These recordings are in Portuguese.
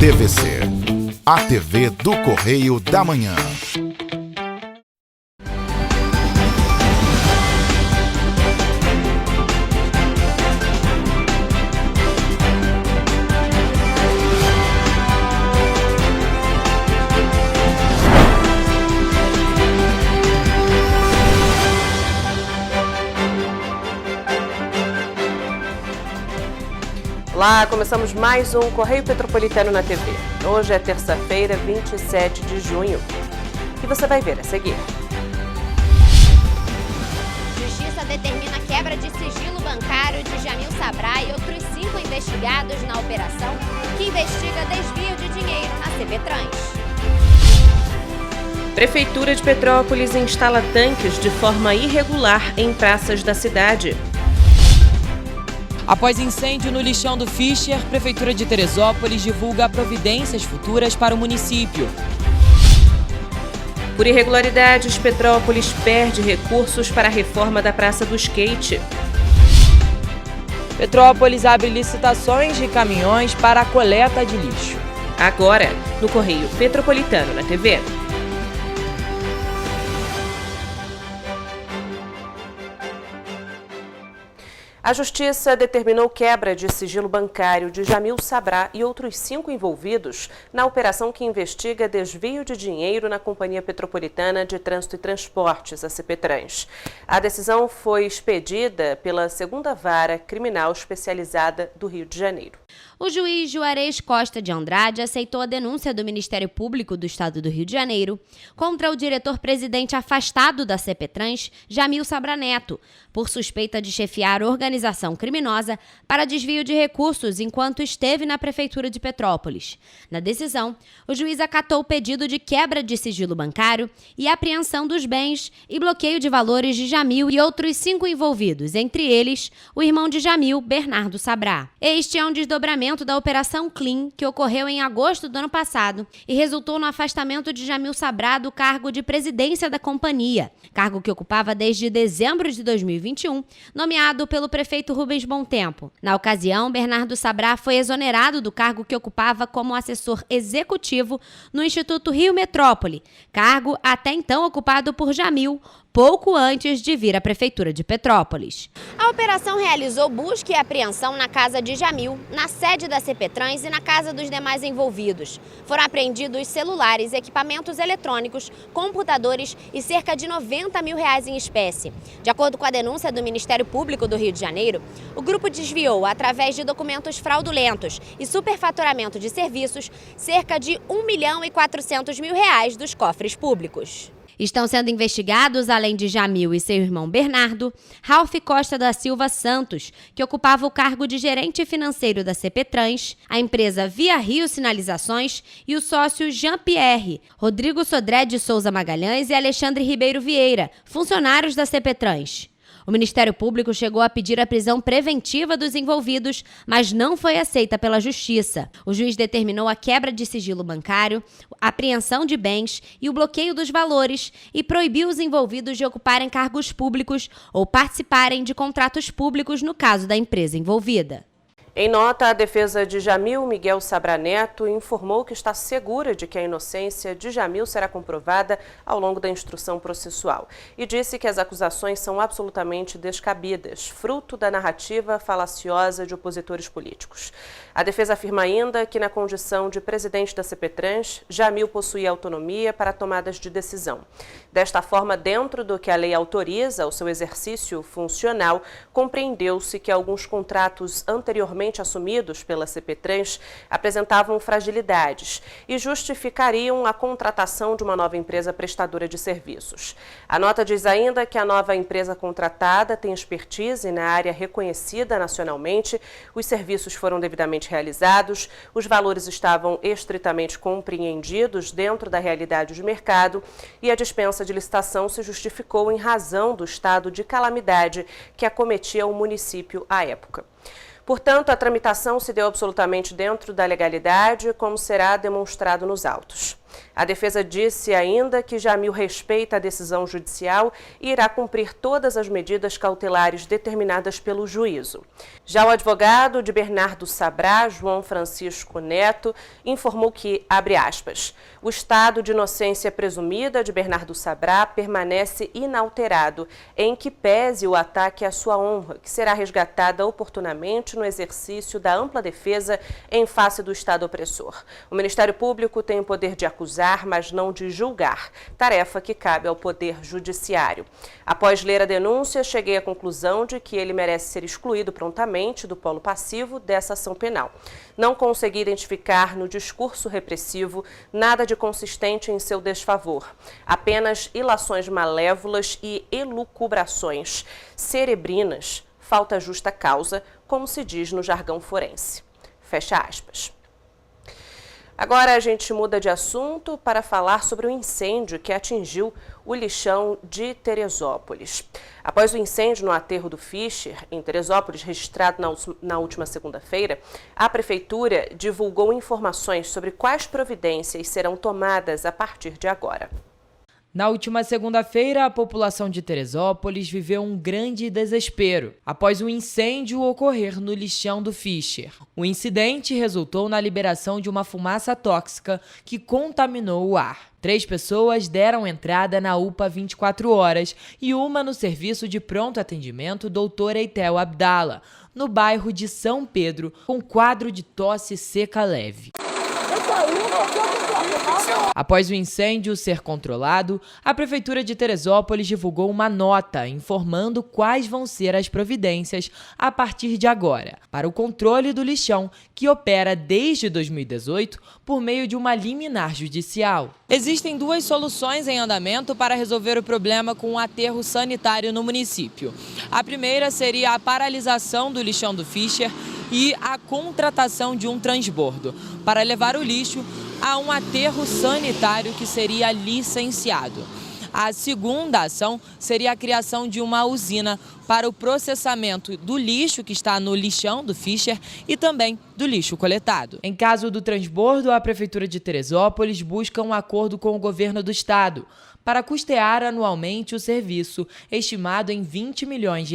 TVC, a TV do Correio da Manhã. Olá, começamos mais um Correio Petropolitano na TV. Hoje é terça-feira, 27 de junho. E você vai ver a seguir. Justiça determina quebra de sigilo bancário de Jamil Sabrá e outros 5 investigados na operação que investiga desvio de dinheiro na CPTrans. Prefeitura de Petrópolis instala tanques de forma irregular em praças da cidade. Após incêndio no lixão do Fischer, Prefeitura de Teresópolis divulga providências futuras para o município. Por irregularidades, Petrópolis perde recursos para a reforma da Praça do Skate. Petrópolis abre licitações de caminhões para a coleta de lixo. Agora, no Correio Petropolitano na TV. A Justiça determinou quebra de sigilo bancário de Jamil Sabrá e outros 5 envolvidos na operação que investiga desvio de dinheiro na Companhia Petropolitana de Trânsito e Transportes, a CPTrans. A decisão foi expedida pela 2ª Vara Criminal Especializada do Rio de Janeiro. O juiz Juarez Costa de Andrade aceitou a denúncia do Ministério Público do Estado do Rio de Janeiro contra o diretor-presidente afastado da CPTrans, Jamil Sabrá Neto, por suspeita de chefiar organização criminosa para desvio de recursos enquanto esteve na Prefeitura de Petrópolis. Na decisão, o juiz acatou o pedido de quebra de sigilo bancário e apreensão dos bens e bloqueio de valores de Jamil e outros 5 envolvidos, entre eles o irmão de Jamil, Bernardo Sabrá. Este é um desdobramento da Operação Clean, que ocorreu em agosto do ano passado e resultou no afastamento de Jamil Sabrá do cargo de presidência da companhia, cargo que ocupava desde dezembro de 2021, nomeado pelo prefeito Rubens Bom Tempo. Na ocasião, Bernardo Sabrá foi exonerado do cargo que ocupava como assessor executivo no Instituto Rio Metrópole, cargo até então ocupado por Jamil, pouco antes de vir à Prefeitura de Petrópolis. A operação realizou busca e apreensão na casa de Jamil, na sede da CPTrans e na casa dos demais envolvidos. Foram apreendidos celulares, equipamentos eletrônicos, computadores e cerca de R$90 mil em espécie. De acordo com a denúncia do Ministério Público do Rio de Janeiro, o grupo desviou, através de documentos fraudulentos e superfaturamento de serviços, cerca de R$1.400.000 dos cofres públicos. Estão sendo investigados, além de Jamil e seu irmão Bernardo, Ralph Costa da Silva Santos, que ocupava o cargo de gerente financeiro da CPTrans, a empresa Via Rio Sinalizações e o sócio Jean-Pierre, Rodrigo Sodré de Souza Magalhães e Alexandre Ribeiro Vieira, funcionários da CPTrans. O Ministério Público chegou a pedir a prisão preventiva dos envolvidos, mas não foi aceita pela Justiça. O juiz determinou a quebra de sigilo bancário, a apreensão de bens e o bloqueio dos valores e proibiu os envolvidos de ocuparem cargos públicos ou participarem de contratos públicos no caso da empresa envolvida. Em nota, a defesa de Jamil Miguel Sabrá Neto informou que está segura de que a inocência de Jamil será comprovada ao longo da instrução processual e disse que as acusações são absolutamente descabidas, fruto da narrativa falaciosa de opositores políticos. A defesa afirma ainda que, na condição de presidente da CPTrans, Jamil possuía autonomia para tomadas de decisão. Desta forma, dentro do que a lei autoriza o seu exercício funcional, compreendeu-se que alguns contratos anteriormente assumidos pela CPTrans apresentavam fragilidades e justificariam a contratação de uma nova empresa prestadora de serviços. A nota diz ainda que a nova empresa contratada tem expertise na área reconhecida nacionalmente, os serviços foram devidamente realizados, os valores estavam estritamente compreendidos dentro da realidade de mercado e a dispensa de licitação se justificou em razão do estado de calamidade que acometia o município à época. Portanto, a tramitação se deu absolutamente dentro da legalidade, como será demonstrado nos autos. A defesa disse ainda que Jamil respeita a decisão judicial e irá cumprir todas as medidas cautelares determinadas pelo juízo. Já o advogado de Bernardo Sabrá, João Francisco Neto, informou que, abre aspas, o estado de inocência presumida de Bernardo Sabrá permanece inalterado, em que pese o ataque à sua honra, que será resgatada oportunamente no exercício da ampla defesa em face do Estado opressor. O Ministério Público tem o poder de acusar, mas não de julgar, tarefa que cabe ao Poder Judiciário. Após ler a denúncia, cheguei à conclusão de que ele merece ser excluído prontamente do polo passivo dessa ação penal. Não consegui identificar no discurso repressivo nada de consistente em seu desfavor, apenas ilações malévolas e elucubrações cerebrinas, falta justa causa, como se diz no jargão forense. Fecha aspas. Agora a gente muda de assunto para falar sobre o incêndio que atingiu o lixão de Teresópolis. Após o incêndio no aterro do Fischer, em Teresópolis, registrado na última segunda-feira, a Prefeitura divulgou informações sobre quais providências serão tomadas a partir de agora. Na última segunda-feira, a população de Teresópolis viveu um grande desespero após um incêndio ocorrer no lixão do Fischer. O incidente resultou na liberação de uma fumaça tóxica que contaminou o ar. 3 pessoas deram entrada na UPA 24 horas e uma no serviço de pronto atendimento Dr. Eitel Abdala, no bairro de São Pedro, com quadro de tosse seca leve. Após o incêndio ser controlado, a Prefeitura de Teresópolis divulgou uma nota informando quais vão ser as providências a partir de agora para o controle do lixão, que opera desde 2018 por meio de uma liminar judicial. Existem 2 soluções em andamento para resolver o problema com o aterro sanitário no município. A primeira seria a paralisação do lixão do Fischer e a contratação de um transbordo para levar o lixo a um aterro sanitário que seria licenciado. A segunda ação seria a criação de uma usina para o processamento do lixo que está no lixão do Fischer e também do lixo coletado. Em caso do transbordo, a Prefeitura de Teresópolis busca um acordo com o governo do estado para custear anualmente o serviço, estimado em R$20 milhões.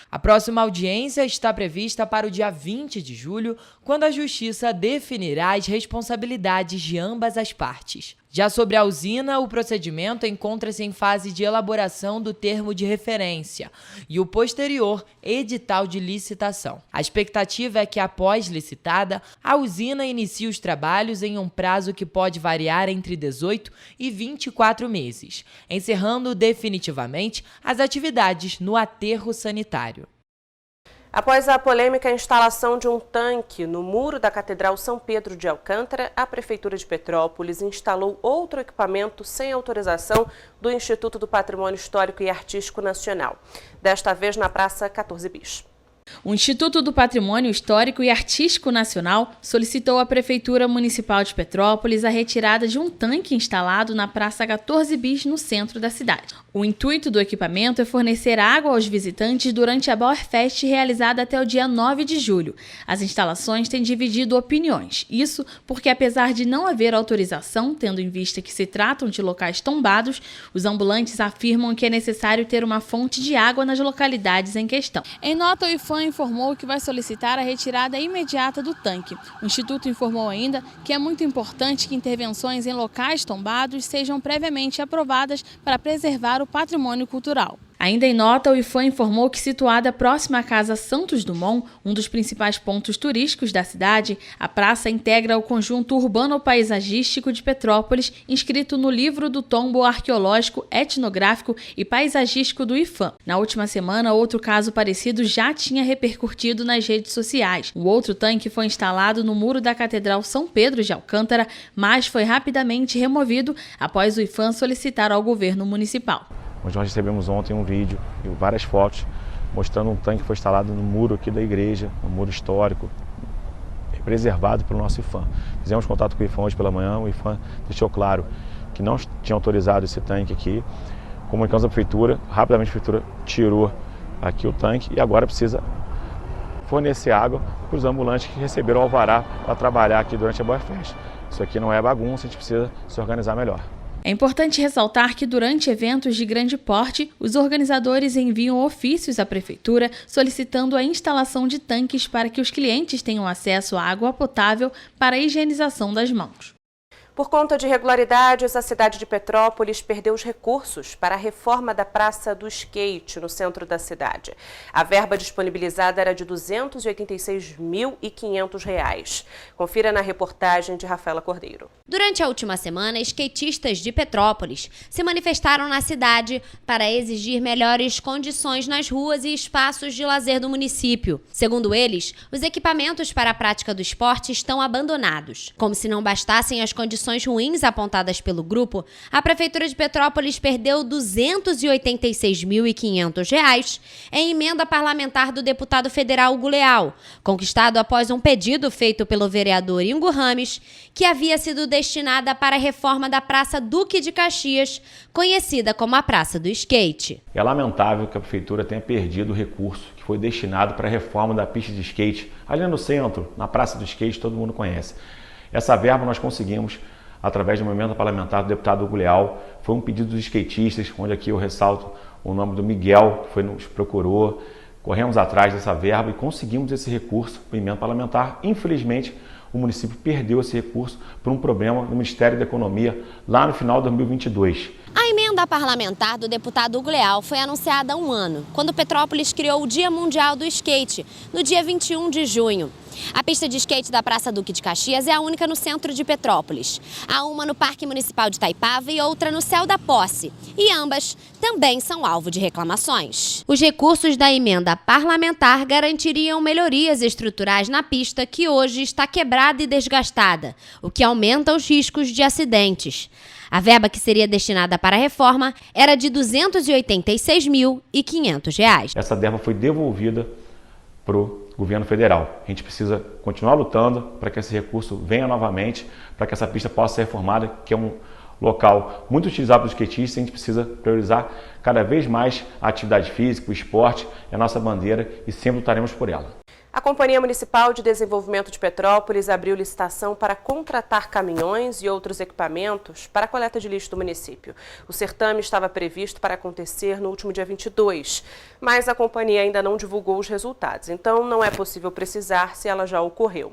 A próxima audiência está prevista para o dia 20 de julho, quando a Justiça definirá as responsabilidades de ambas as partes. Já sobre a usina, o procedimento encontra-se em fase de elaboração do termo de referência e o posterior edital de licitação. A expectativa é que, após licitada, a usina inicie os trabalhos em um prazo que pode variar entre 18 e 24 meses, encerrando definitivamente as atividades no aterro sanitário. Após a polêmica instalação de um tanque no muro da Catedral São Pedro de Alcântara, a Prefeitura de Petrópolis instalou outro equipamento sem autorização do Instituto do Patrimônio Histórico e Artístico Nacional, desta vez na Praça 14 Bis. O Instituto do Patrimônio Histórico e Artístico Nacional solicitou à Prefeitura Municipal de Petrópolis a retirada de um tanque instalado na Praça 14 Bis, no centro da cidade. O intuito do equipamento é fornecer água aos visitantes durante a Bauerfest realizada até o dia 9 de julho. As instalações têm dividido opiniões. Isso porque, apesar de não haver autorização, tendo em vista que se tratam de locais tombados, os ambulantes afirmam que é necessário ter uma fonte de água nas localidades em questão. Em nota, o IPHAN informou que vai solicitar a retirada imediata do tanque. O Instituto informou ainda que é muito importante que intervenções em locais tombados sejam previamente aprovadas para preservar o patrimônio cultural. Ainda em nota, o IPHAN informou que, situada próxima à Casa Santos Dumont, um dos principais pontos turísticos da cidade, a praça integra o conjunto urbano-paisagístico de Petrópolis, inscrito no livro do tombo arqueológico, etnográfico e paisagístico do IPHAN. Na última semana, outro caso parecido já tinha repercutido nas redes sociais. O outro tanque foi instalado no muro da Catedral São Pedro de Alcântara, mas foi rapidamente removido após o IPHAN solicitar ao governo municipal. Nós recebemos ontem um vídeo e várias fotos mostrando um tanque que foi instalado no muro aqui da igreja, um muro histórico, preservado pelo nosso IPHAN. Fizemos contato com o IPHAN hoje pela manhã, o IPHAN deixou claro que não tinha autorizado esse tanque aqui. Comunicamos à Prefeitura, rapidamente a Prefeitura tirou aqui o tanque e agora precisa fornecer água para os ambulantes que receberam o alvará para trabalhar aqui durante a Bauerfest. Isso aqui não é bagunça, a gente precisa se organizar melhor. É importante ressaltar que durante eventos de grande porte, os organizadores enviam ofícios à prefeitura solicitando a instalação de tanques para que os clientes tenham acesso à água potável para a higienização das mãos. Por conta de irregularidades, a cidade de Petrópolis perdeu os recursos para a reforma da Praça do Skate, no centro da cidade. A verba disponibilizada era de R$ 286.500. Confira na reportagem de Rafaela Cordeiro. Durante a última semana, skatistas de Petrópolis se manifestaram na cidade para exigir melhores condições nas ruas e espaços de lazer do município. Segundo eles, os equipamentos para a prática do esporte estão abandonados. Como se não bastassem as condições ruins apontadas pelo grupo, a Prefeitura de Petrópolis perdeu R$ 286.500 em emenda parlamentar do deputado federal Hugo Leal, conquistado após um pedido feito pelo vereador Ingo Rames, que havia sido destinada para a reforma da Praça Duque de Caxias, conhecida como a Praça do Skate. É lamentável que a Prefeitura tenha perdido o recurso que foi destinado para a reforma da pista de skate, ali no centro, na Praça do Skate, todo mundo conhece. Essa verba nós conseguimos através de uma emenda parlamentar do deputado Hugo Leal. Foi um pedido dos skatistas, onde aqui eu ressalto o nome do Miguel, que nos procurou. Corremos atrás dessa verba e conseguimos esse recurso para emenda parlamentar. Infelizmente, o município perdeu esse recurso por um problema no Ministério da Economia lá no final de 2022. A emenda parlamentar do deputado Hugo Leal foi anunciada há um ano, quando Petrópolis criou o Dia Mundial do Skate, no dia 21 de junho. A pista de skate da Praça Duque de Caxias é a única no centro de Petrópolis. Há uma no Parque Municipal de Itaipava e outra no Céu da Posse. E ambas também são alvo de reclamações. Os recursos da emenda parlamentar garantiriam melhorias estruturais na pista, que hoje está quebrada e desgastada, o que aumenta os riscos de acidentes. A verba que seria destinada para a reforma era de R$ 286.500. Essa verba foi devolvida para o governo federal. A gente precisa continuar lutando para que esse recurso venha novamente, para que essa pista possa ser reformada, que é um local muito utilizado pelos skatistas. A gente precisa priorizar cada vez mais a atividade física, o esporte, é a nossa bandeira e sempre lutaremos por ela. A Companhia Municipal de Desenvolvimento de Petrópolis abriu licitação para contratar caminhões e outros equipamentos para a coleta de lixo do município. O certame estava previsto para acontecer no último dia 22, mas a companhia ainda não divulgou os resultados, então não é possível precisar se ela já ocorreu.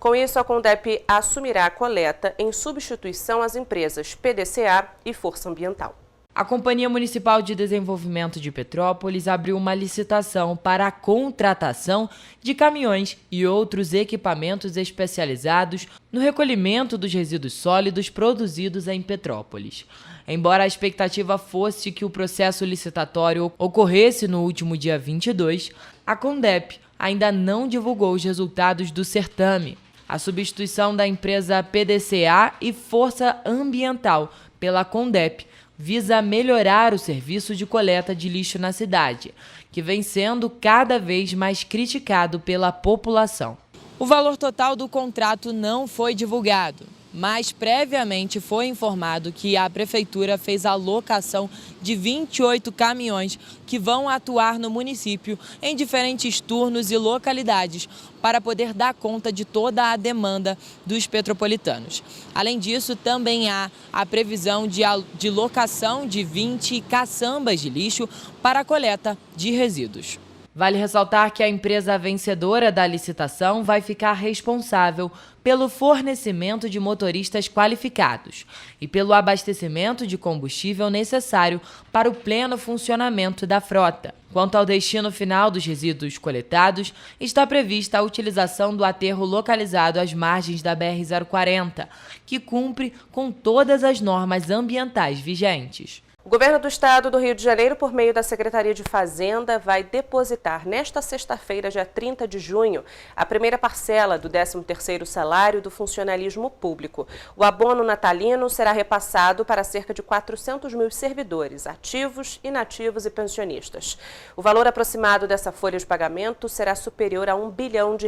Com isso, a Condep assumirá a coleta em substituição às empresas PDCA e Força Ambiental. A Companhia Municipal de Desenvolvimento de Petrópolis abriu uma licitação para a contratação de caminhões e outros equipamentos especializados no recolhimento dos resíduos sólidos produzidos em Petrópolis. Embora a expectativa fosse que o processo licitatório ocorresse no último dia 22, a Condep ainda não divulgou os resultados do certame. A substituição da empresa PDCA e Força Ambiental pela Condep visa melhorar o serviço de coleta de lixo na cidade, que vem sendo cada vez mais criticado pela população. O valor total do contrato não foi divulgado, mas previamente foi informado que a Prefeitura fez a locação de 28 caminhões que vão atuar no município em diferentes turnos e localidades para poder dar conta de toda a demanda dos petropolitanos. Além disso, também há a previsão de locação de 20 caçambas de lixo para a coleta de resíduos. Vale ressaltar que a empresa vencedora da licitação vai ficar responsável pelo fornecimento de motoristas qualificados e pelo abastecimento de combustível necessário para o pleno funcionamento da frota. Quanto ao destino final dos resíduos coletados, está prevista a utilização do aterro localizado às margens da BR-040, que cumpre com todas as normas ambientais vigentes. O Governo do Estado do Rio de Janeiro, por meio da Secretaria de Fazenda, vai depositar nesta sexta-feira, dia 30 de junho, a primeira parcela do 13º salário do funcionalismo público. O abono natalino será repassado para cerca de 400 mil servidores, ativos, inativos e pensionistas. O valor aproximado dessa folha de pagamento será superior a R$ 1 bilhão,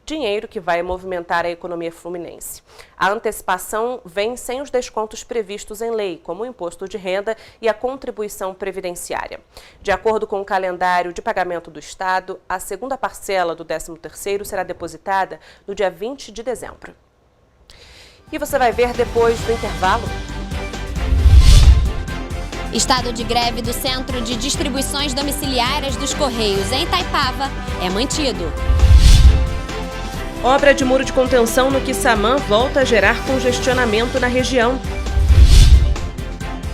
dinheiro que vai movimentar a economia fluminense. A antecipação vem sem os descontos previstos em lei, como o imposto de renda e a contribuição previdenciária. De acordo com o calendário de pagamento do Estado, a segunda parcela do 13º será depositada no dia 20 de dezembro. E você vai ver depois do intervalo. Estado de greve do Centro de Distribuições Domiciliárias dos Correios em Itaipava é mantido. Obra de muro de contenção no Quissamã volta a gerar congestionamento na região.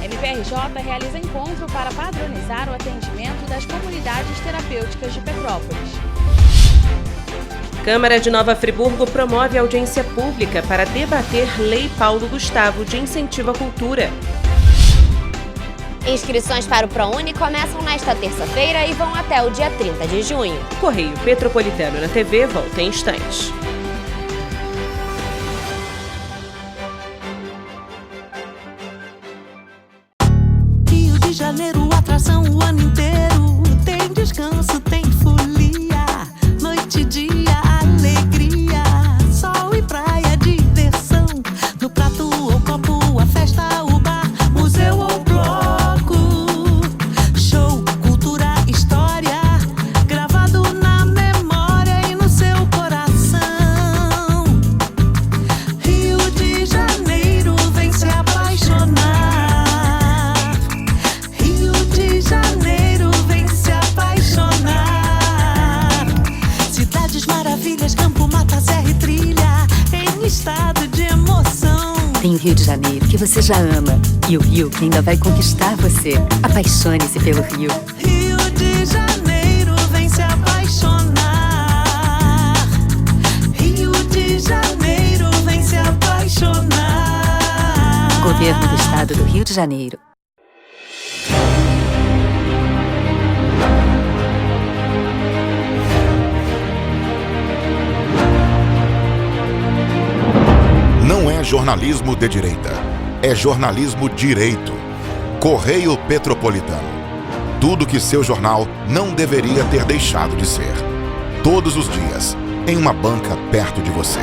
MPRJ realiza encontro para padronizar o atendimento das comunidades terapêuticas de Petrópolis. Câmara de Nova Friburgo promove audiência pública para debater Lei Paulo Gustavo de incentivo à cultura. Inscrições para o ProUni começam nesta terça-feira e vão até o dia 30 de junho. Correio Petropolitano na TV volta em instantes. Rio de Janeiro, atração o ano inteiro. Tem descanso, tem folia. Noite e dia, alegria. Sol e praia, diversão. No prato ou copo, a festa, o bar, museu ou bloco. Show, cultura, história. Gravado na memória e no seu coração. Rio de Janeiro, vem se apaixonar. Rio de Janeiro, vem se apaixonar. Cidades maravilhas, campo, mata, serra e trilha, em estado de emoção. Tem o Rio de Janeiro, que você já ama, e o Rio, que ainda vai conquistar você. Apaixone-se pelo Rio. Rio de Janeiro, vem se apaixonar. Rio de Janeiro, vem se apaixonar. Governo do Estado do Rio de Janeiro. Não é jornalismo de direita, é jornalismo direito. Correio Petropolitano. Tudo que seu jornal não deveria ter deixado de ser. Todos os dias, em uma banca perto de você.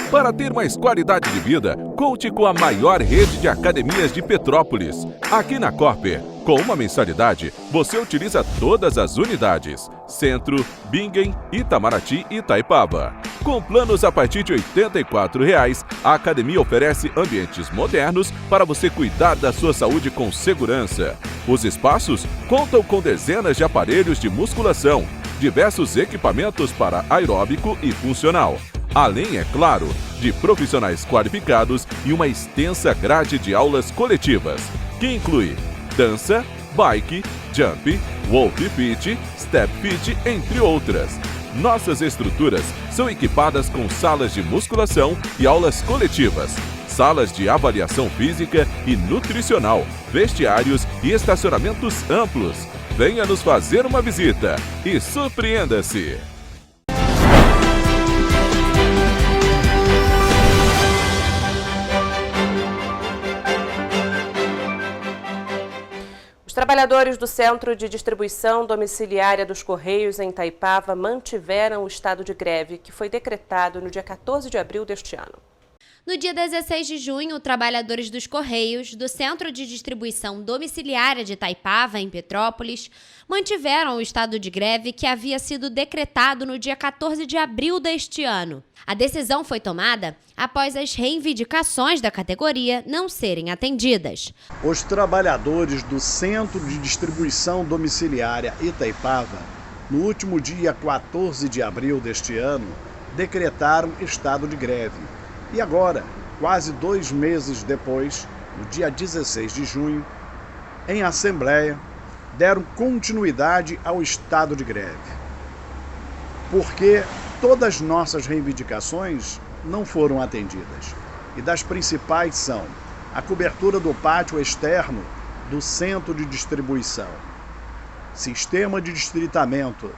Para ter mais qualidade de vida, conte com a maior rede de academias de Petrópolis. Aqui na Corper, com uma mensalidade, você utiliza todas as unidades: Centro, Bingen, Itamaraty e Itaipava. Com planos a partir de R$ 84,00, a academia oferece ambientes modernos para você cuidar da sua saúde com segurança. Os espaços contam com dezenas de aparelhos de musculação, diversos equipamentos para aeróbico e funcional. Além, é claro, de profissionais qualificados e uma extensa grade de aulas coletivas, que inclui dança, bike, jump, walk fit, step fit, entre outras. Nossas estruturas são equipadas com salas de musculação e aulas coletivas, salas de avaliação física e nutricional, vestiários e estacionamentos amplos. Venha nos fazer uma visita e surpreenda-se! Os trabalhadores do Centro de Distribuição Domiciliária dos Correios em Itaipava mantiveram o estado de greve, que foi decretado no dia 14 de abril deste ano. No dia 16 de junho, trabalhadores dos Correios, do Centro de Distribuição Domiciliária de Itaipava, em Petrópolis, mantiveram o estado de greve que havia sido decretado no dia 14 de abril deste ano. A decisão foi tomada após as reivindicações da categoria não serem atendidas. Os trabalhadores do Centro de Distribuição Domiciliária Itaipava, no último dia 14 de abril deste ano, decretaram estado de greve. E agora, quase 2 meses depois, no dia 16 de junho, em assembleia, deram continuidade ao estado de greve. Porque todas as nossas reivindicações não foram atendidas. E das principais são a cobertura do pátio externo do centro de distribuição, sistema de distritamento,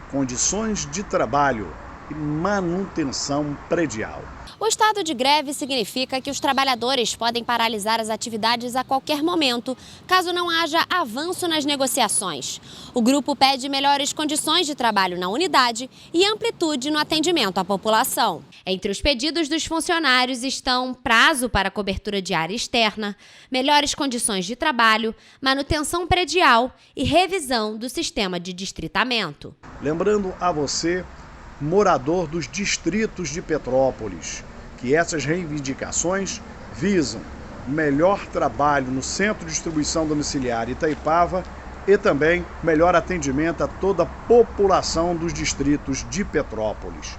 condições de trabalho e manutenção predial. O estado de greve significa que os trabalhadores podem paralisar as atividades a qualquer momento, caso não haja avanço nas negociações. O grupo pede melhores condições de trabalho na unidade e amplitude no atendimento à população. Entre os pedidos dos funcionários estão prazo para cobertura de área externa, melhores condições de trabalho, manutenção predial e revisão do sistema de distritamento. Lembrando a você, morador dos distritos de Petrópolis, que essas reivindicações visam melhor trabalho no Centro de Distribuição Domiciliar Itaipava e também melhor atendimento a toda a população dos distritos de Petrópolis.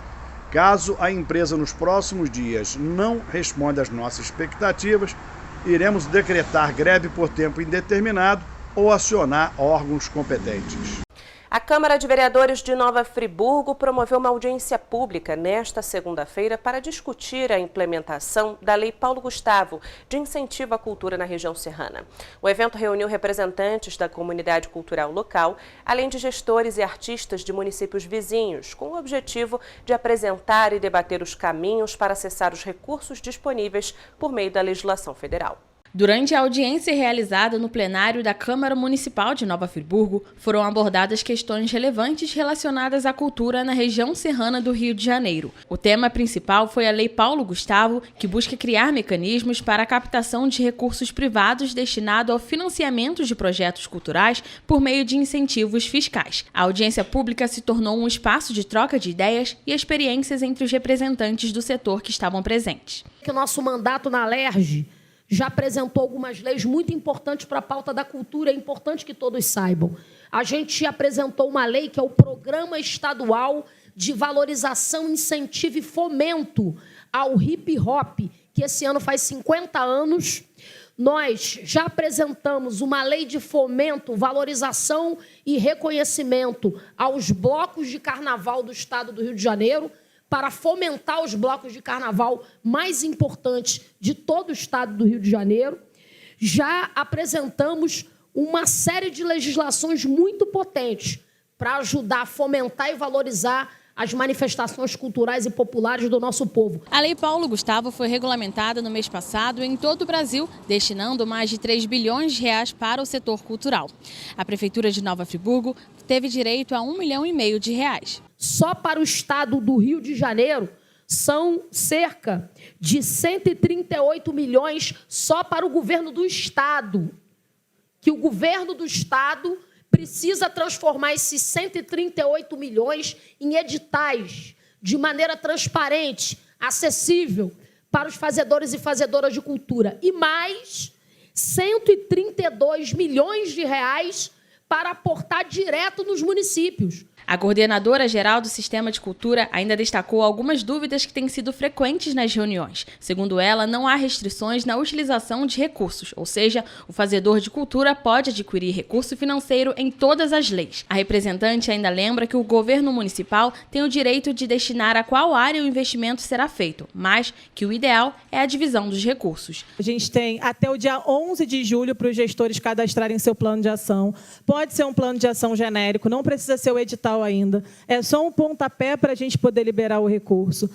Caso a empresa nos próximos dias não responda às nossas expectativas, iremos decretar greve por tempo indeterminado ou acionar órgãos competentes. A Câmara de Vereadores de Nova Friburgo promoveu uma audiência pública nesta segunda-feira para discutir a implementação da Lei Paulo Gustavo, de incentivo à cultura na região serrana. O evento reuniu representantes da comunidade cultural local, além de gestores e artistas de municípios vizinhos, com o objetivo de apresentar e debater os caminhos para acessar os recursos disponíveis por meio da legislação federal. Durante a audiência realizada no plenário da Câmara Municipal de Nova Friburgo, foram abordadas questões relevantes relacionadas à cultura na região serrana do Rio de Janeiro. O tema principal foi a Lei Paulo Gustavo, que busca criar mecanismos para a captação de recursos privados destinados ao financiamento de projetos culturais por meio de incentivos fiscais. A audiência pública se tornou um espaço de troca de ideias e experiências entre os representantes do setor que estavam presentes. O nosso mandato na LERJ já apresentou algumas leis muito importantes para a pauta da cultura, é importante que todos saibam. A gente apresentou uma lei que é o Programa Estadual de Valorização, Incentivo e Fomento ao Hip Hop, que esse ano faz 50 anos. Nós já apresentamos uma lei de fomento, valorização e reconhecimento aos blocos de carnaval do estado do Rio de Janeiro, para fomentar os blocos de carnaval mais importantes de todo o estado do Rio de Janeiro. Já apresentamos uma série de legislações muito potentes para ajudar a fomentar e valorizar as manifestações culturais e populares do nosso povo. A Lei Paulo Gustavo foi regulamentada no mês passado em todo o Brasil, destinando mais de 3 bilhões de reais para o setor cultural. A Prefeitura de Nova Friburgo teve direito a 1,5 milhão de reais. Só para o estado do Rio de Janeiro, são cerca de 138 milhões só para o governo do estado. Que o governo do estado precisa transformar esses 138 milhões em editais de maneira transparente, acessível para os fazedores e fazedoras de cultura. E mais 132 milhões de reais para aportar direto nos municípios. A coordenadora geral do Sistema de Cultura ainda destacou algumas dúvidas que têm sido frequentes nas reuniões. Segundo ela, não há restrições na utilização de recursos, ou seja, o fazedor de cultura pode adquirir recurso financeiro em todas as leis. A representante ainda lembra que o governo municipal tem o direito de destinar a qual área o investimento será feito, mas que o ideal é a divisão dos recursos. A gente tem até o dia 11 de julho para os gestores cadastrarem seu plano de ação. Pode ser um plano de ação genérico, não precisa ser o edital ainda. É só um pontapé para a gente poder liberar o recurso.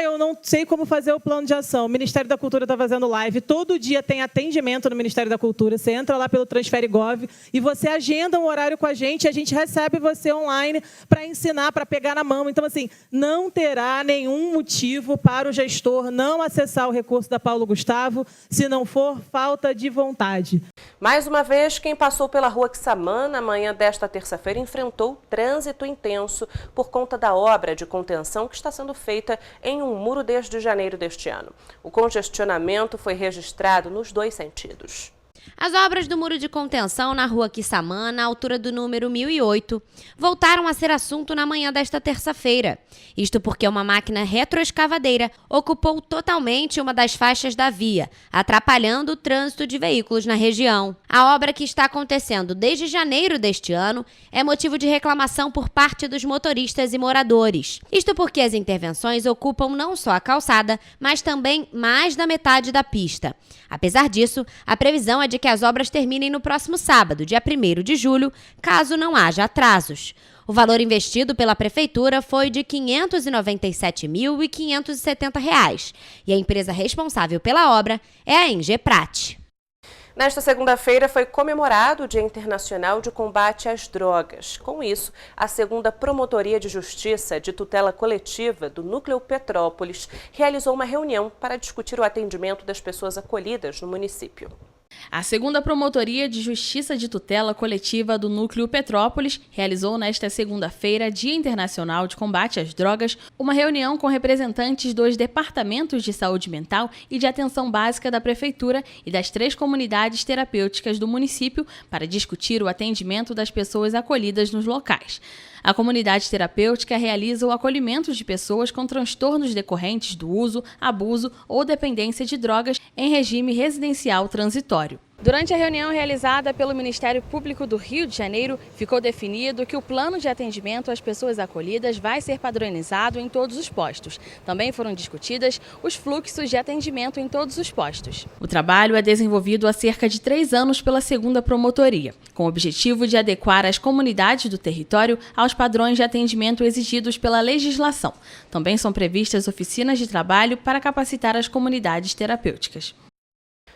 Eu não sei como fazer o plano de ação. O Ministério da Cultura está fazendo live. Todo dia tem atendimento no Ministério da Cultura. Você entra lá pelo Transfere.gov e você agenda um horário com a gente recebe você online para ensinar, para pegar na mão. Então, assim, não terá nenhum motivo para o gestor não acessar o recurso da Paulo Gustavo, se não for falta de vontade. Mais uma vez, quem passou pela Rua Quissamã na manhã desta terça-feira enfrentou trânsito intenso por conta da obra de contenção que está sendo feita em um muro desde janeiro deste ano. O congestionamento foi registrado nos 2 sentidos. As obras do muro de contenção na Rua Quissamã, na altura do número 1008, voltaram a ser assunto na manhã desta terça-feira. Isto porque uma máquina retroescavadeira ocupou totalmente uma das faixas da via, atrapalhando o trânsito de veículos na região. A obra, que está acontecendo desde janeiro deste ano, é motivo de reclamação por parte dos motoristas e moradores. Isto porque as intervenções ocupam não só a calçada, mas também mais da metade da pista. Apesar disso, a previsão é de que as obras terminem no próximo sábado, dia 1º de julho, caso não haja atrasos. O valor investido pela Prefeitura foi de R$ 597.570 e a empresa responsável pela obra é a Engeprat. Nesta segunda-feira foi comemorado o Dia Internacional de Combate às Drogas. Com isso, a segunda Promotoria de Justiça de Tutela Coletiva do Núcleo Petrópolis realizou uma reunião para discutir o atendimento das pessoas acolhidas no município. A segunda Promotoria de Justiça de Tutela Coletiva do Núcleo Petrópolis realizou nesta segunda-feira, Dia Internacional de Combate às Drogas, uma reunião com representantes dos Departamentos de Saúde Mental e de Atenção Básica da Prefeitura e das 3 comunidades terapêuticas do município para discutir o atendimento das pessoas acolhidas nos locais. A comunidade terapêutica realiza o acolhimento de pessoas com transtornos decorrentes do uso, abuso ou dependência de drogas em regime residencial transitório. Durante a reunião realizada pelo Ministério Público do Rio de Janeiro, ficou definido que o plano de atendimento às pessoas acolhidas vai ser padronizado em todos os postos. Também foram discutidas os fluxos de atendimento em todos os postos. O trabalho é desenvolvido há cerca de 3 anos pela segunda promotoria, com o objetivo de adequar as comunidades do território aos padrões de atendimento exigidos pela legislação. Também são previstas oficinas de trabalho para capacitar as comunidades terapêuticas.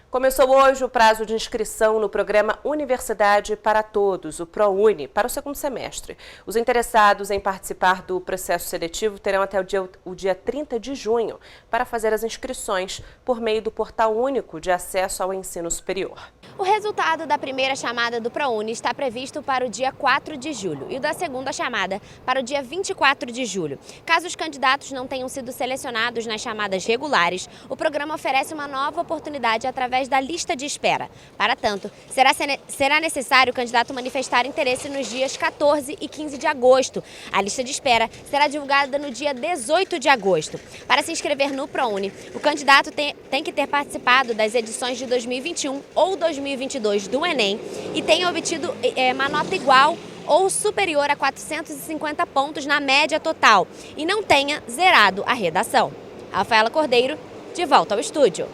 Começou hoje o prazo de inscrição no programa Universidade para Todos, o ProUni, para o segundo semestre. Os interessados em participar do processo seletivo terão até o dia 30 de junho para fazer as inscrições por meio do Portal Único de Acesso ao Ensino Superior. O resultado da primeira chamada do ProUni está previsto para o dia 4 de julho e o da segunda chamada para o dia 24 de julho. Caso os candidatos não tenham sido selecionados nas chamadas regulares, o programa oferece uma nova oportunidade através da lista de espera. Para tanto, será necessário o candidato manifestar interesse nos dias 14 e 15 de agosto. A lista de espera será divulgada no dia 18 de agosto. Para se inscrever no ProUni, o candidato tem que ter participado das edições de 2021 ou 2022 do Enem e tenha obtido uma nota igual ou superior a 450 pontos na média total e não tenha zerado a redação. Rafaela Cordeiro, de volta ao estúdio.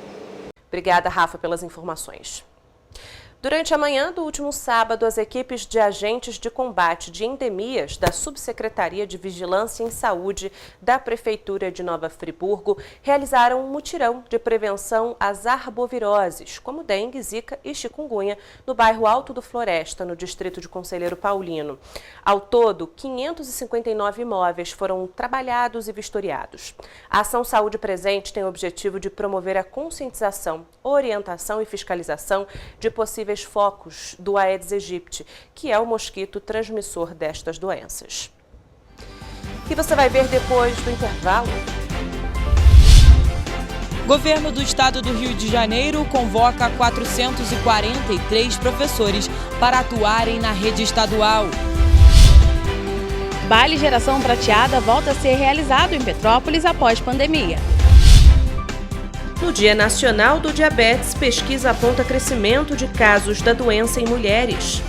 Obrigada, Rafa, pelas informações. Durante a manhã do último sábado, as equipes de agentes de combate de endemias da Subsecretaria de Vigilância em Saúde da Prefeitura de Nova Friburgo realizaram um mutirão de prevenção às arboviroses, como dengue, zika e chikungunya, no bairro Alto do Floresta, no distrito de Conselheiro Paulino. Ao todo, 559 imóveis foram trabalhados e vistoriados. A Ação Saúde Presente tem o objetivo de promover a conscientização, orientação e fiscalização de possíveis focos do Aedes aegypti, que é o mosquito transmissor destas doenças. E você vai ver depois do intervalo. Governo do Estado do Rio de Janeiro convoca 443 professores para atuarem na rede estadual. Baile Geração Prateada volta a ser realizado em Petrópolis após pandemia. No Dia Nacional do Diabetes, pesquisa aponta crescimento de casos da doença em mulheres.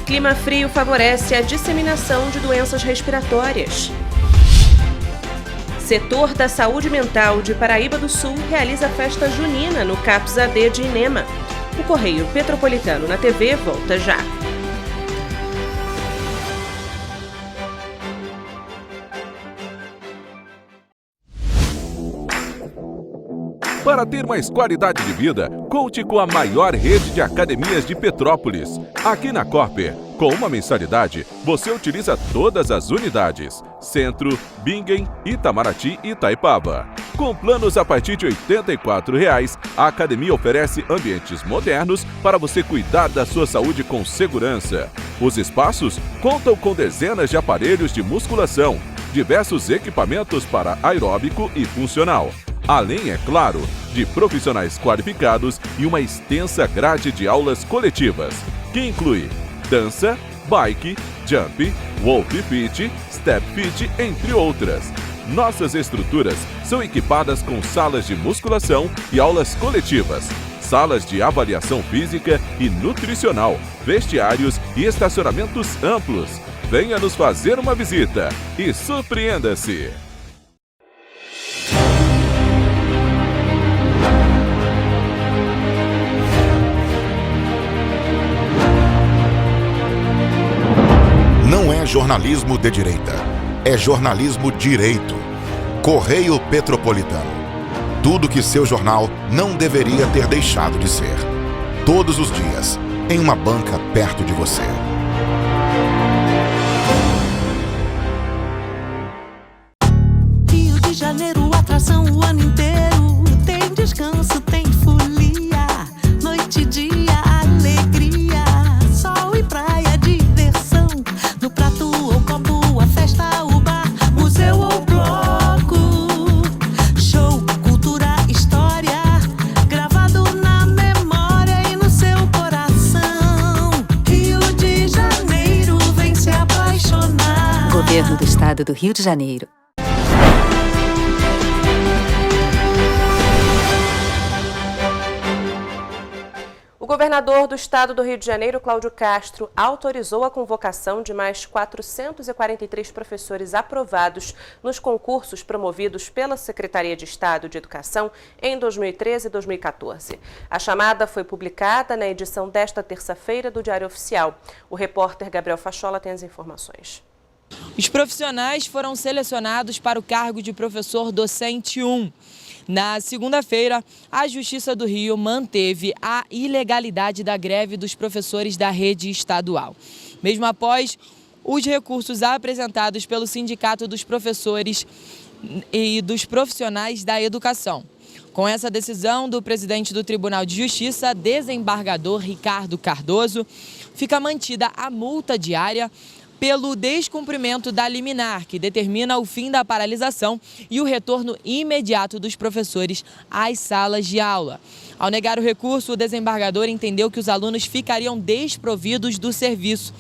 Clima frio favorece a disseminação de doenças respiratórias. Setor da Saúde Mental de Paraíba do Sul realiza festa junina no CAPS AD de Inema. O Correio Petropolitano na TV volta já. Para ter mais qualidade de vida, conte com a maior rede de academias de Petrópolis. Aqui na Corper, com uma mensalidade, você utiliza todas as unidades: Centro, Bingen, Itamaraty e Itaipava. Com planos a partir de R$ 84,00, a academia oferece ambientes modernos para você cuidar da sua saúde com segurança. Os espaços contam com dezenas de aparelhos de musculação, diversos equipamentos para aeróbico e funcional. Além, é claro, de profissionais qualificados e uma extensa grade de aulas coletivas, que inclui dança, bike, jump, wolf fit, step fit, entre outras. Nossas estruturas são equipadas com salas de musculação e aulas coletivas, salas de avaliação física e nutricional, vestiários e estacionamentos amplos. Venha nos fazer uma visita e surpreenda-se! jornalismo de direita. É jornalismo direito. Correio Petropolitano. Tudo que seu jornal não deveria ter deixado de ser. Todos os dias, em uma banca perto de você. Rio de Janeiro, atração o ano inteiro. Tem descanso, tem folia. Noite e dia, alegria. Sol e praia, diversão. No prato ou copo, a festa, o bar, museu ou bloco. Show, cultura, história. Gravado na memória e no seu coração. Rio de Janeiro, vem se apaixonar. Governo do Estado do Rio de Janeiro. O governador do estado do Rio de Janeiro, Cláudio Castro, autorizou a convocação de mais 443 professores aprovados nos concursos promovidos pela Secretaria de Estado de Educação em 2013 e 2014. A chamada foi publicada na edição desta terça-feira do Diário Oficial. O repórter Gabriel Fachola tem as informações. Os profissionais foram selecionados para o cargo de professor docente 1. Na segunda-feira, a Justiça do Rio manteve a ilegalidade da greve dos professores da rede estadual. Mesmo após os recursos apresentados pelo Sindicato dos Professores e dos Profissionais da Educação. Com essa decisão do presidente do Tribunal de Justiça, desembargador Ricardo Cardoso, fica mantida a multa diária pelo descumprimento da liminar, que determina o fim da paralisação e o retorno imediato dos professores às salas de aula. Ao negar o recurso, o desembargador entendeu que os alunos ficariam desprovidos do serviço,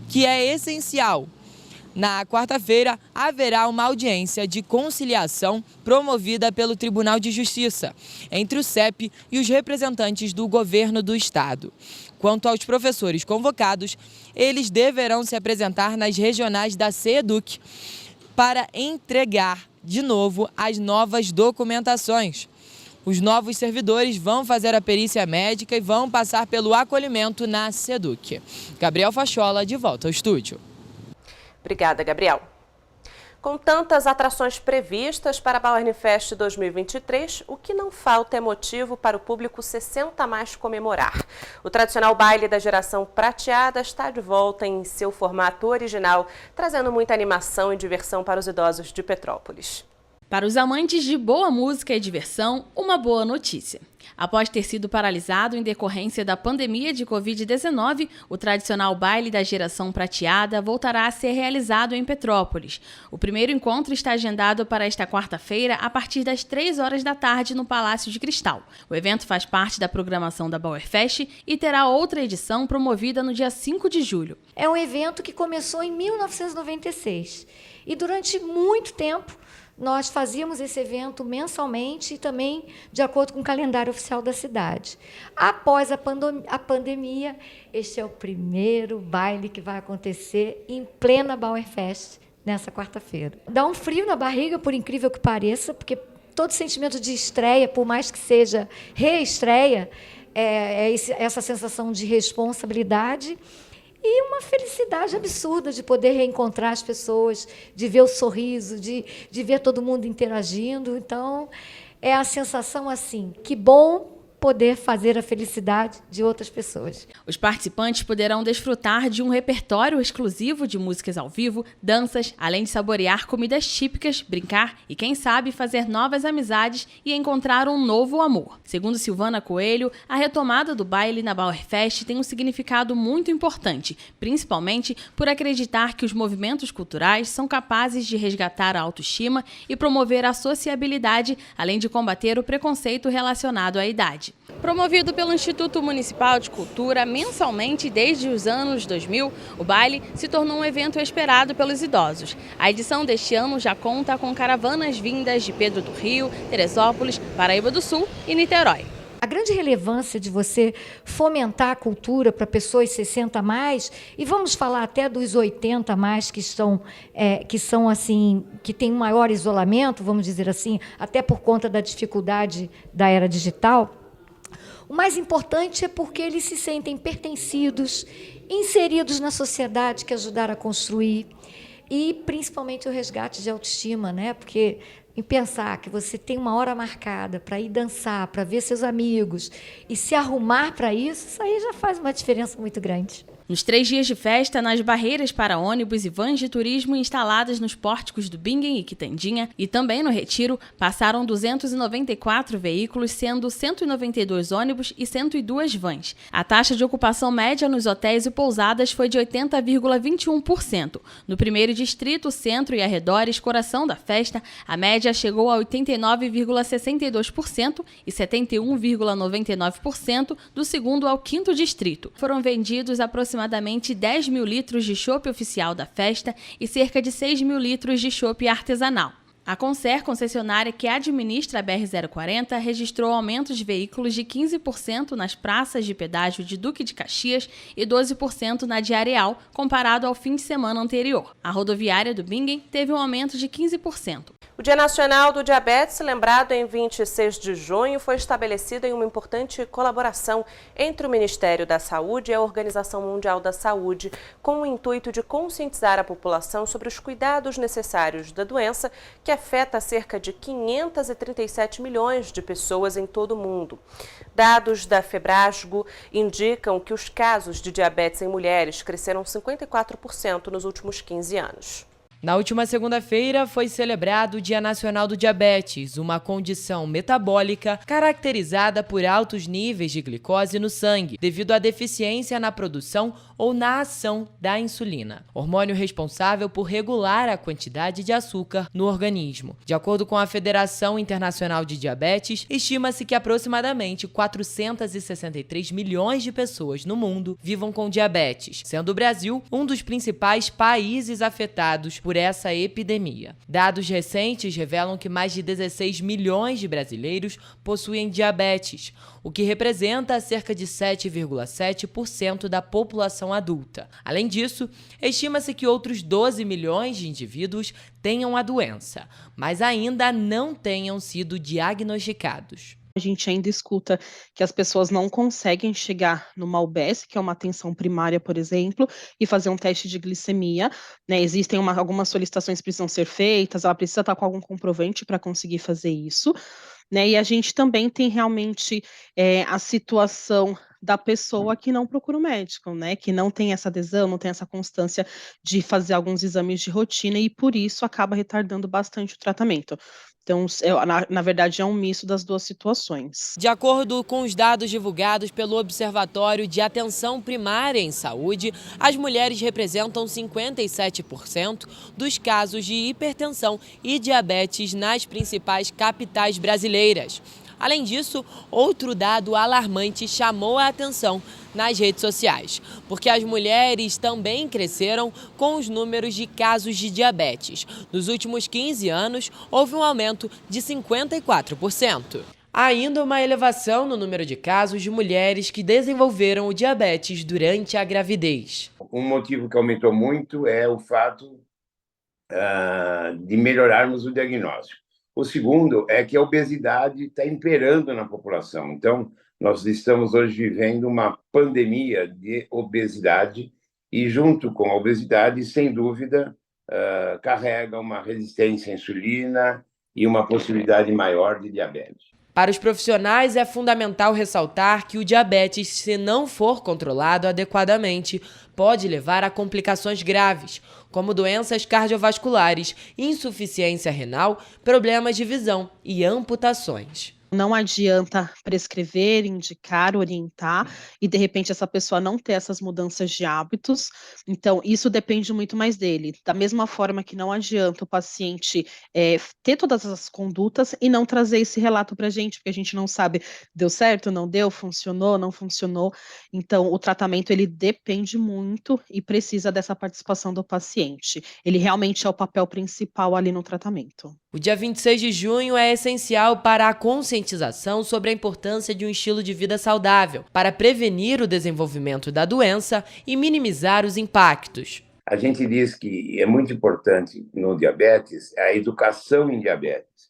que é essencial. Na quarta-feira, haverá uma audiência de conciliação promovida pelo Tribunal de Justiça, entre o CEP e os representantes do governo do estado. Quanto aos professores convocados, eles deverão se apresentar nas regionais da CEDUC para entregar de novo as novas documentações. Os novos servidores vão fazer a perícia médica e vão passar pelo acolhimento na CEDUC. Gabriel Fachola, de volta ao estúdio. Obrigada, Gabriel. Com tantas atrações previstas para a Bauern Fest 2023, o que não falta é motivo para o público 60+ comemorar. O tradicional baile da geração prateada está de volta em seu formato original, trazendo muita animação e diversão para os idosos de Petrópolis. Para os amantes de boa música e diversão, uma boa notícia. Após ter sido paralisado em decorrência da pandemia de Covid-19, o tradicional baile da geração prateada voltará a ser realizado em Petrópolis. O primeiro encontro está agendado para esta quarta-feira, a partir das 3 horas da tarde, no Palácio de Cristal. O evento faz parte da programação da Bauern Fest e terá outra edição promovida no dia 5 de julho. É um evento que começou em 1996 e durante muito tempo nós fazíamos esse evento mensalmente e também de acordo com o calendário oficial da cidade. Após a pandemia, este é o primeiro baile que vai acontecer em plena Bauern Fest, nessa quarta-feira. Dá um frio na barriga, por incrível que pareça, porque todo sentimento de estreia, por mais que seja reestreia, é essa sensação de responsabilidade e uma felicidade absurda de poder reencontrar as pessoas, de ver o sorriso, de ver todo mundo interagindo. Então, é a sensação assim, que bom poder fazer a felicidade de outras pessoas. Os participantes poderão desfrutar de um repertório exclusivo de músicas ao vivo, danças, além de saborear comidas típicas, brincar e, quem sabe, fazer novas amizades e encontrar um novo amor. Segundo Silvana Coelho, a retomada do baile na Bauern Fest tem um significado muito importante, principalmente por acreditar que os movimentos culturais são capazes de resgatar a autoestima e promover a sociabilidade, além de combater o preconceito relacionado à idade. Promovido pelo Instituto Municipal de Cultura mensalmente desde os anos 2000, o baile se tornou um evento esperado pelos idosos. A edição deste ano já conta com caravanas vindas de Pedro do Rio, Teresópolis, Paraíba do Sul e Niterói. A grande relevância de você fomentar a cultura para pessoas 60+, e vamos falar até dos 80+, que são assim, que têm um maior isolamento, vamos dizer assim, até por conta da dificuldade da era digital. O mais importante é porque eles se sentem pertencidos, inseridos na sociedade que ajudaram a construir, e principalmente o resgate de autoestima, né? Porque em pensar que você tem uma hora marcada para ir dançar, para ver seus amigos e se arrumar para isso aí já faz uma diferença muito grande. Nos 3 dias de festa, nas barreiras para ônibus e vans de turismo instaladas nos pórticos do Bingen e Quitandinha e também no Retiro, passaram 294 veículos, sendo 192 ônibus e 102 vans. A taxa de ocupação média nos hotéis e pousadas foi de 80,21%. No primeiro distrito, centro e arredores, coração da festa, a média chegou a 89,62% e 71,99% do segundo ao quinto distrito. Foram vendidos aproximadamente 10 mil litros de chopp oficial da festa e cerca de 6 mil litros de chopp artesanal. A Concer, concessionária que administra a BR-040, registrou aumento de veículos de 15% nas praças de pedágio de Duque de Caxias e 12% na de Areal, comparado ao fim de semana anterior. A rodoviária do Bingen teve um aumento de 15%. O Dia Nacional do Diabetes, lembrado em 26 de junho, foi estabelecido em uma importante colaboração entre o Ministério da Saúde e a Organização Mundial da Saúde, com o intuito de conscientizar a população sobre os cuidados necessários da doença, que afeta cerca de 537 milhões de pessoas em todo o mundo. Dados da Febrasgo indicam que os casos de diabetes em mulheres cresceram 54% nos últimos 15 anos. Na última segunda-feira foi celebrado o Dia Nacional do Diabetes, uma condição metabólica caracterizada por altos níveis de glicose no sangue, devido à deficiência na produção ou na ação da insulina, hormônio responsável por regular a quantidade de açúcar no organismo. De acordo com a Federação Internacional de Diabetes, estima-se que aproximadamente 463 milhões de pessoas no mundo vivam com diabetes, sendo o Brasil um dos principais países afetados por essa epidemia. Dados recentes revelam que mais de 16 milhões de brasileiros possuem diabetes, o que representa cerca de 7,7% da população adulta. Além disso, estima-se que outros 12 milhões de indivíduos tenham a doença, mas ainda não tenham sido diagnosticados. A gente ainda escuta que as pessoas não conseguem chegar numa UBS, que é uma atenção primária, por exemplo, e fazer um teste de glicemia, né? Existem algumas solicitações que precisam ser feitas, ela precisa estar com algum comprovante para conseguir fazer isso, né? E a gente também tem realmente a situação da pessoa que não procura o médico, né? Que não tem essa adesão, não tem essa constância de fazer alguns exames de rotina e por isso acaba retardando bastante o tratamento. Então, na verdade, é um misto das duas situações. De acordo com os dados divulgados pelo Observatório de Atenção Primária em Saúde, as mulheres representam 57% dos casos de hipertensão e diabetes nas principais capitais brasileiras. Além disso, outro dado alarmante chamou a atenção nas redes sociais, porque as mulheres também cresceram com os números de casos de diabetes. Nos últimos 15 anos, houve um aumento de 54%. Há ainda uma elevação no número de casos de mulheres que desenvolveram o diabetes durante a gravidez. Um motivo que aumentou muito é o fato de melhorarmos o diagnóstico. O segundo é que a obesidade está imperando na população. Então, nós estamos hoje vivendo uma pandemia de obesidade e, junto com a obesidade, sem dúvida, carrega uma resistência à insulina e uma possibilidade maior de diabetes. Para os profissionais, é fundamental ressaltar que o diabetes, se não for controlado adequadamente, pode levar a complicações graves, como doenças cardiovasculares, insuficiência renal, problemas de visão e amputações. Não adianta prescrever, indicar, orientar e, de repente, essa pessoa não ter essas mudanças de hábitos. Então, isso depende muito mais dele. Da mesma forma que não adianta o paciente ter todas as condutas e não trazer esse relato para a gente, porque a gente não sabe, deu certo, não deu, funcionou, não funcionou. Então, o tratamento, ele depende muito e precisa dessa participação do paciente. Ele realmente é o papel principal ali no tratamento. O dia 26 de junho é essencial para a conscientização sobre a importância de um estilo de vida saudável, para prevenir o desenvolvimento da doença e minimizar os impactos. A gente diz que é muito importante no diabetes a educação em diabetes.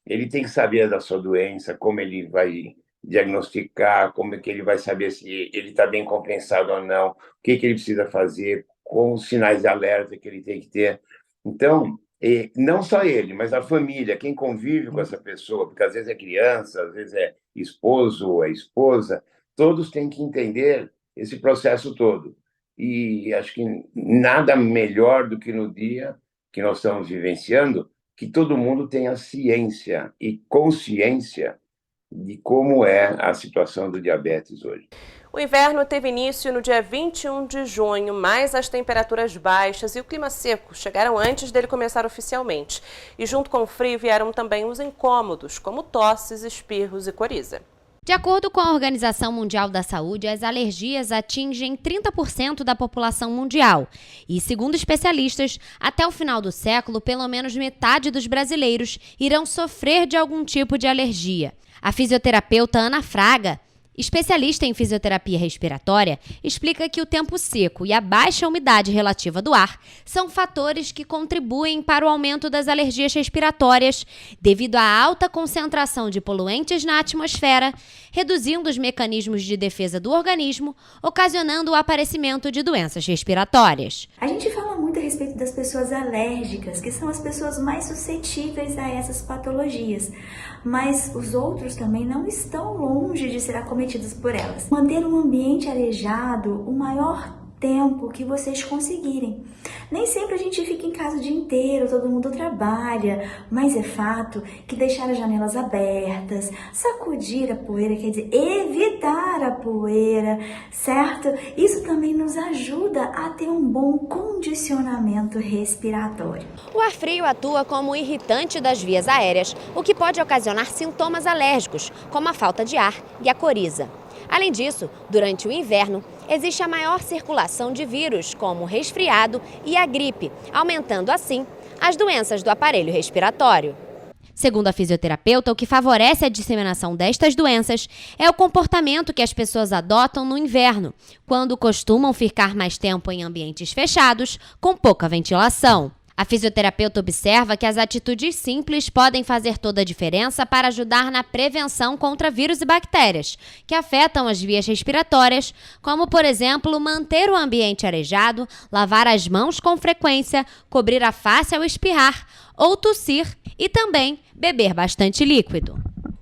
Ele tem que saber da sua doença, como ele vai diagnosticar, como é que ele vai saber se ele está bem compensado ou não, o que ele precisa fazer, com os sinais de alerta que ele tem que ter. Então, não só ele, mas a família, quem convive com essa pessoa, porque às vezes é criança, às vezes é esposo, é esposa, todos têm que entender esse processo todo. E acho que nada melhor do que no dia que nós estamos vivenciando, que todo mundo tenha ciência e consciência de como é a situação do diabetes hoje. O inverno teve início no dia 21 de junho, mas as temperaturas baixas e o clima seco chegaram antes dele começar oficialmente. E junto com o frio vieram também os incômodos, como tosses, espirros e coriza. De acordo com a Organização Mundial da Saúde, as alergias atingem 30% da população mundial. E, segundo especialistas, até o final do século, pelo menos metade dos brasileiros irão sofrer de algum tipo de alergia. A fisioterapeuta Ana Fraga, especialista em fisioterapia respiratória, explica que o tempo seco e a baixa umidade relativa do ar são fatores que contribuem para o aumento das alergias respiratórias devido à alta concentração de poluentes na atmosfera, reduzindo os mecanismos de defesa do organismo, ocasionando o aparecimento de doenças respiratórias. A gente fala muito a respeito das pessoas alérgicas, que são as pessoas mais suscetíveis a essas patologias, mas os outros também não estão longe de ser acometidos por elas. Manter um ambiente arejado o maior tempo que vocês conseguirem. Nem sempre a gente fica em casa o dia inteiro, todo mundo trabalha, mas é fato que deixar as janelas abertas, sacudir a poeira, quer dizer, evitar a poeira, certo? Isso também nos ajuda a ter um bom condicionamento respiratório. O ar frio atua como irritante das vias aéreas, o que pode ocasionar sintomas alérgicos, como a falta de ar e a coriza. Além disso, durante o inverno, existe a maior circulação de vírus, como o resfriado e a gripe, aumentando assim as doenças do aparelho respiratório. Segundo a fisioterapeuta, o que favorece a disseminação destas doenças é o comportamento que as pessoas adotam no inverno, quando costumam ficar mais tempo em ambientes fechados, com pouca ventilação. A fisioterapeuta observa que as atitudes simples podem fazer toda a diferença para ajudar na prevenção contra vírus e bactérias, que afetam as vias respiratórias, como, por exemplo, manter o ambiente arejado, lavar as mãos com frequência, cobrir a face ao espirrar ou tossir e também beber bastante líquido.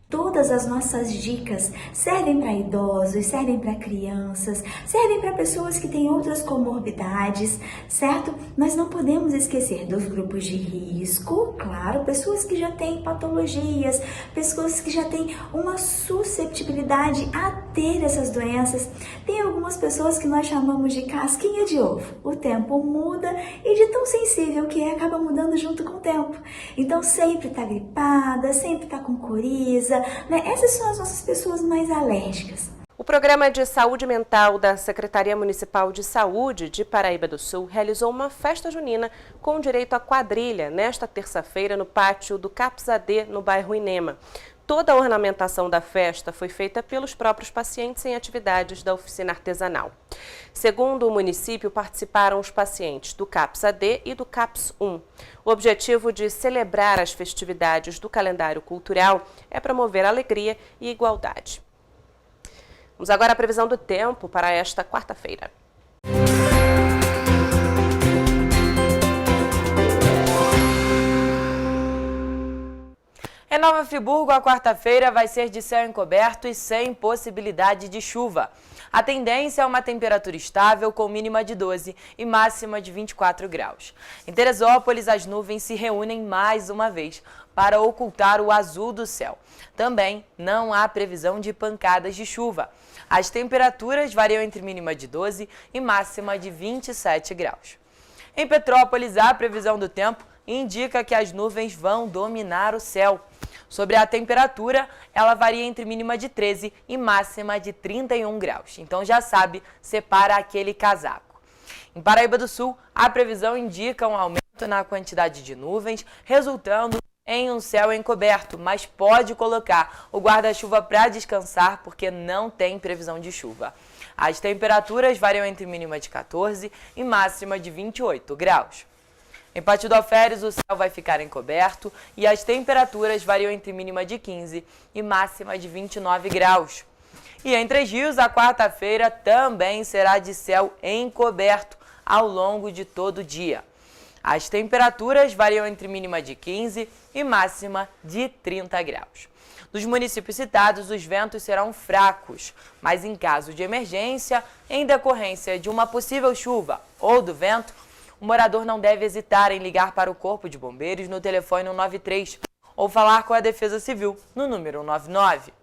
Todas as nossas dicas servem para idosos, servem para crianças, servem para pessoas que têm outras comorbidades, certo? Nós não podemos esquecer dos grupos de risco, claro, pessoas que já têm patologias, pessoas que já têm uma susceptibilidade a ter essas doenças. Tem algumas pessoas que nós chamamos de casquinha de ovo. O tempo muda e de tão sensível que é, acaba mudando junto com o tempo. Então sempre tá gripada, sempre tá com coriza, né? Essas são as nossas pessoas mais alérgicas. O Programa de Saúde Mental da Secretaria Municipal de Saúde de Paraíba do Sul realizou uma festa junina com direito à quadrilha nesta terça-feira no pátio do CAPS AD, no bairro Inema. Toda a ornamentação da festa foi feita pelos próprios pacientes em atividades da oficina artesanal. Segundo o município, participaram os pacientes do CAPS AD e do CAPS 1. O objetivo de celebrar as festividades do calendário cultural é promover alegria e igualdade. Vamos agora à previsão do tempo para esta quarta-feira. Em Nova Friburgo, a quarta-feira vai ser de céu encoberto e sem possibilidade de chuva. A tendência é uma temperatura estável com mínima de 12 e máxima de 24 graus. Em Teresópolis, as nuvens se reúnem mais uma vez para ocultar o azul do céu. Também não há previsão de pancadas de chuva. As temperaturas variam entre mínima de 12 e máxima de 27 graus. Em Petrópolis, a previsão do tempo indica que as nuvens vão dominar o céu. Sobre a temperatura, ela varia entre mínima de 13 e máxima de 31 graus. Então já sabe, separa aquele casaco. Em Paraíba do Sul, a previsão indica um aumento na quantidade de nuvens, resultando em um céu encoberto, mas pode colocar o guarda-chuva para descansar porque não tem previsão de chuva. As temperaturas variam entre mínima de 14 e máxima de 28 graus. Em Partido Alferes, o céu vai ficar encoberto e as temperaturas variam entre mínima de 15 e máxima de 29 graus. E em Três Rios, a quarta-feira também será de céu encoberto ao longo de todo o dia. As temperaturas variam entre mínima de 15 e máxima de 30 graus. Nos municípios citados, os ventos serão fracos, mas em caso de emergência, em decorrência de uma possível chuva ou do vento, o morador não deve hesitar em ligar para o Corpo de Bombeiros no telefone 193 ou falar com a Defesa Civil no número 199.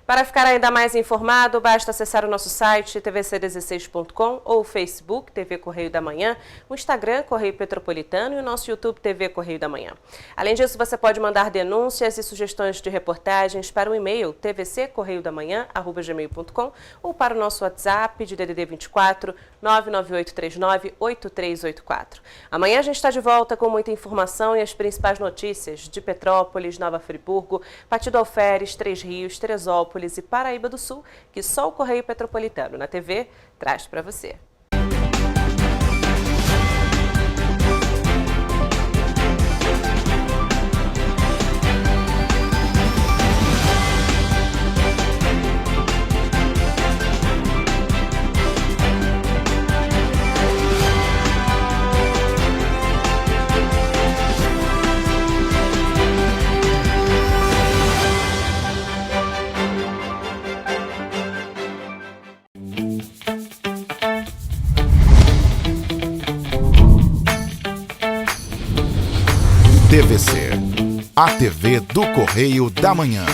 Para ficar ainda mais informado, basta acessar o nosso site tvc16.com ou o Facebook TV Correio da Manhã, o Instagram Correio Petropolitano e o nosso YouTube TV Correio da Manhã. Além disso, você pode mandar denúncias e sugestões de reportagens para o e-mail tvccorreiodamanhã@gmail.com ou para o nosso WhatsApp de DDD 24 998398384. Amanhã a gente está de volta com muita informação e as principais notícias de Petrópolis, Nova Friburgo, Partido Alferes, Três Rios, Teresópolis e Paraíba do Sul, que só o Correio Petropolitano na TV traz para você. TVC, a TV do Correio da Manhã.